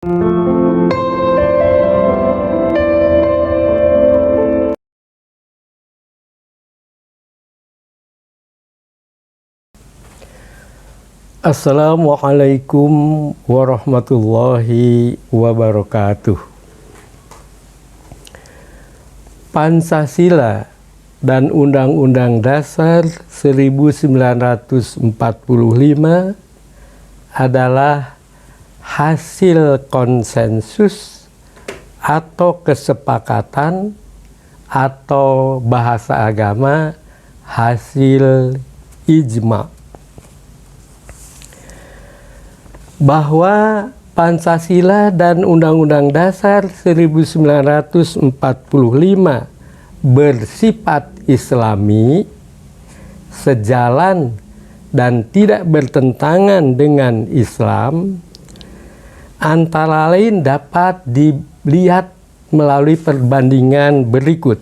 Assalamualaikum warahmatullahi wabarakatuh. Pancasila dan Undang-Undang Dasar 1945 adalah hasil konsensus atau kesepakatan atau bahasa agama hasil ijma. Bahwa Pancasila dan Undang-Undang Dasar 1945 bersifat Islami, sejalan dan tidak bertentangan dengan Islam, antara lain dapat dilihat melalui perbandingan berikut.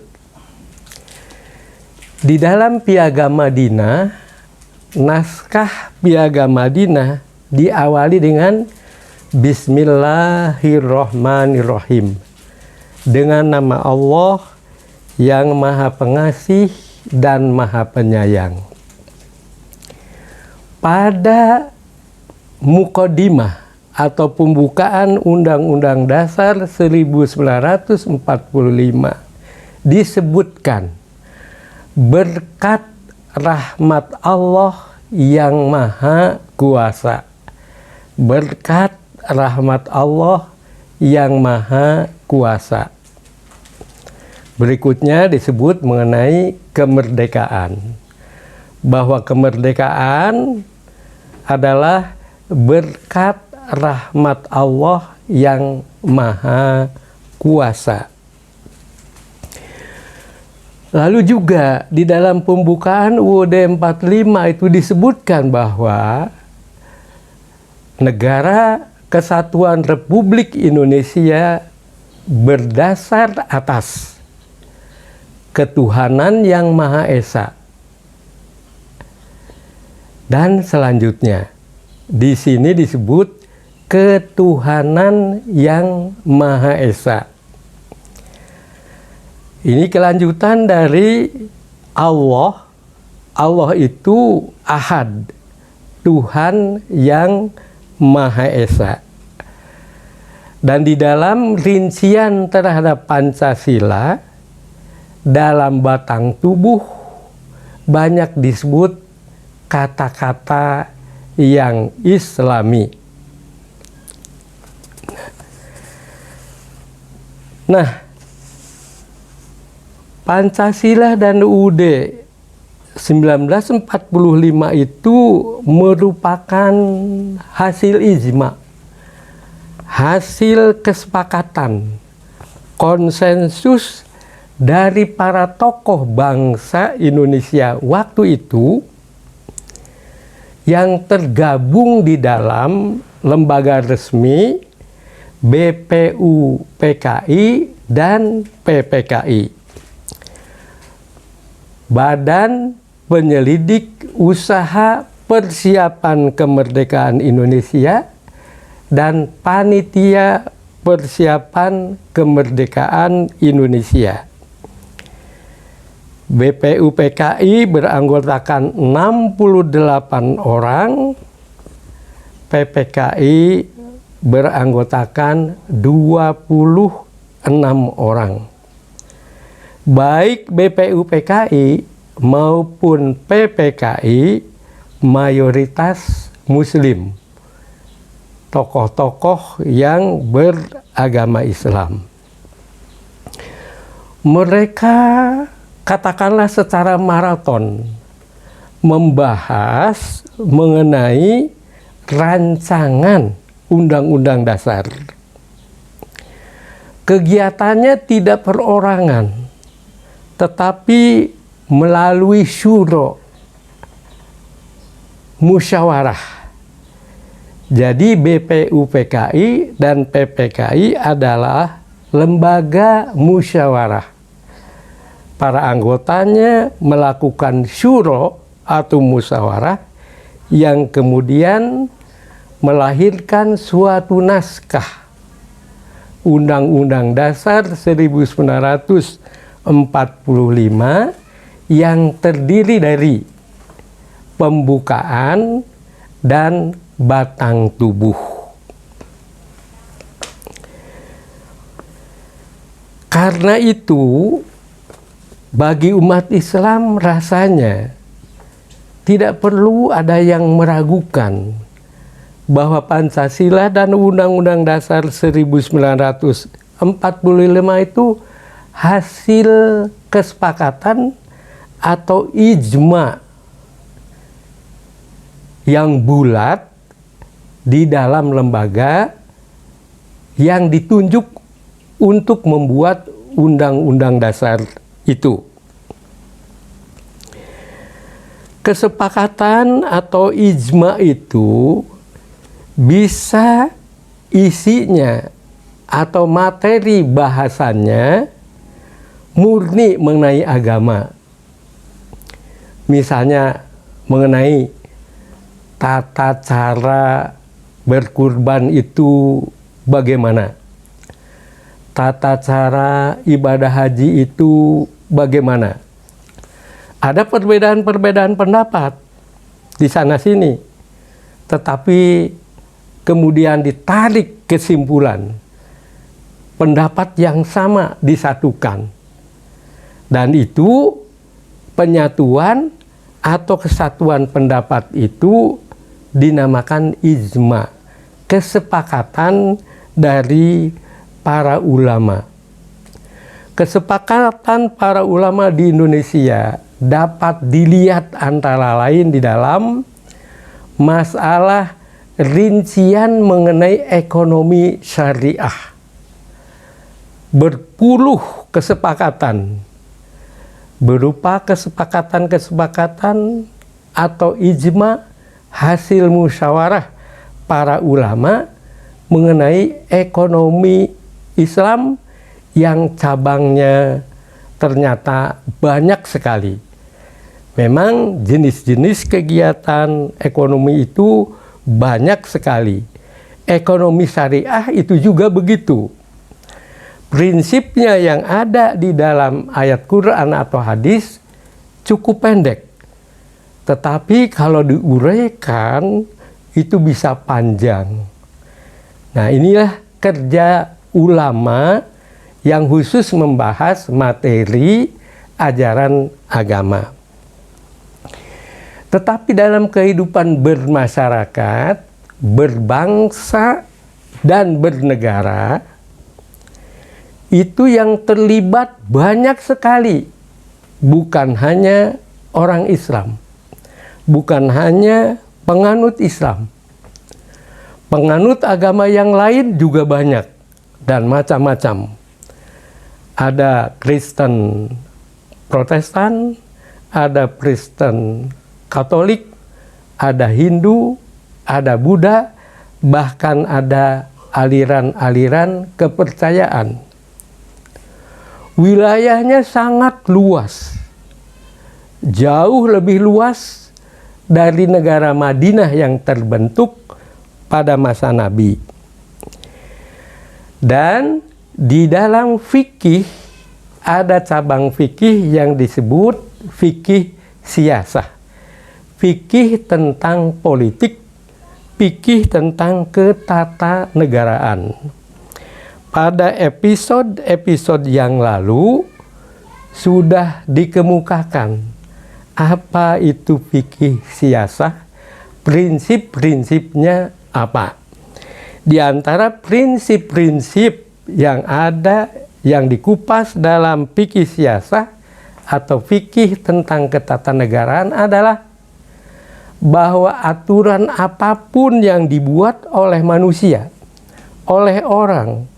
Di dalam Piagam Madinah, naskah Piagam Madinah diawali dengan Bismillahirrahmanirrahim, dengan nama Allah yang Maha Pengasih dan Maha Penyayang. Pada mukodimah atau pembukaan Undang-Undang Dasar 1945 disebutkan berkat rahmat Allah yang Maha Kuasa. Berkat rahmat Allah yang Maha Kuasa. Berikutnya disebut mengenai kemerdekaan. Bahwa kemerdekaan adalah berkat rahmat Allah yang Maha Kuasa. Lalu juga di dalam pembukaan UUD 45 itu disebutkan bahwa Negara Kesatuan Republik Indonesia berdasar atas ketuhanan yang Maha Esa. Dan selanjutnya di sini disebut ketuhanan yang Maha Esa. Ini kelanjutan dari Allah. Allah itu Ahad, Tuhan yang Maha Esa. Dan di dalam rincian terhadap Pancasila, dalam batang tubuh banyak disebut kata-kata yang Islami. Nah, Pancasila dan UUD 1945 itu merupakan hasil ijma, hasil kesepakatan, konsensus dari para tokoh bangsa Indonesia waktu itu yang tergabung di dalam lembaga resmi BPUPKI dan PPKI. Badan Penyelidik Usaha Persiapan Kemerdekaan Indonesia dan Panitia Persiapan Kemerdekaan Indonesia. BPUPKI beranggotakan 68 orang, PPKI beranggotakan 26 orang. Baik BPUPKI maupun PPKI mayoritas Muslim, tokoh-tokoh yang beragama Islam. Mereka katakanlah secara maraton membahas mengenai rancangan Undang-Undang Dasar. Kegiatannya tidak perorangan, tetapi melalui syuro, musyawarah. Jadi BPUPKI dan PPKI adalah lembaga musyawarah. Para anggotanya melakukan syuro atau musyawarah yang kemudian melahirkan suatu naskah Undang-Undang Dasar 1945 yang terdiri dari pembukaan dan batang tubuh. Karena itu, bagi umat Islam rasanya tidak perlu ada yang meragukan bahwa Pancasila dan Undang-Undang Dasar 1945 itu hasil kesepakatan atau ijma yang bulat di dalam lembaga yang ditunjuk untuk membuat Undang-Undang Dasar itu. Kesepakatan atau ijma itu bisa isinya atau materi bahasannya murni mengenai agama. Misalnya mengenai tata cara berkurban itu bagaimana, tata cara ibadah haji itu bagaimana. Ada perbedaan-perbedaan pendapat di sana-sini, tetapi kemudian ditarik kesimpulan, pendapat yang sama disatukan. Dan itu penyatuan atau kesatuan pendapat itu dinamakan ijma, kesepakatan dari para ulama. Kesepakatan para ulama di Indonesia dapat dilihat antara lain di dalam masalah rincian mengenai ekonomi syariah. Berpuluh kesepakatan berupa kesepakatan-kesepakatan atau ijma hasil musyawarah para ulama mengenai ekonomi Islam yang cabangnya ternyata banyak sekali. Memang jenis-jenis kegiatan ekonomi itu banyak sekali. Ekonomi syariah itu juga begitu. Prinsipnya yang ada di dalam ayat Quran atau hadis cukup pendek. Tetapi kalau diuraikan itu bisa panjang. Nah, inilah kerja ulama yang khusus membahas materi ajaran agama. Tetapi dalam kehidupan bermasyarakat, berbangsa, dan bernegara, itu yang terlibat banyak sekali. Bukan hanya orang Islam, bukan hanya penganut Islam. Penganut agama yang lain juga banyak dan macam-macam. Ada Kristen Protestan, ada Kristen Katolik, ada Hindu, ada Buddha, bahkan ada aliran-aliran kepercayaan. Wilayahnya sangat luas, jauh lebih luas dari negara Madinah yang terbentuk pada masa Nabi. Dan di dalam fikih ada cabang fikih yang disebut fikih siyasah. Fikih tentang politik, fikih tentang ketatanegaraan. Pada episode-episode yang lalu sudah dikemukakan apa itu fikih siyasah, prinsip-prinsipnya apa. Di antara prinsip-prinsip yang ada yang dikupas dalam fikih siyasah atau fikih tentang ketatanegaraan adalah bahwa aturan apapun yang dibuat oleh manusia, oleh orang,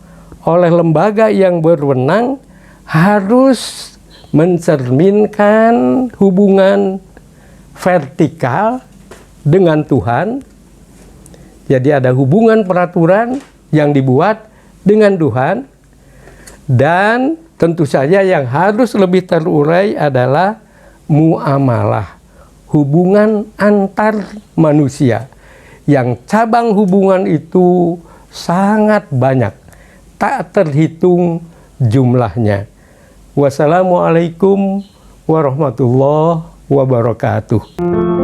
oleh lembaga yang berwenang harus mencerminkan hubungan vertikal dengan Tuhan. Jadi ada hubungan peraturan yang dibuat dengan Tuhan, dan tentu saja yang harus lebih terurai adalah muamalah, hubungan antar manusia, yang cabang hubungan itu sangat banyak. tak terhitung jumlahnya. Wassalamualaikum warahmatullahi wabarakatuh.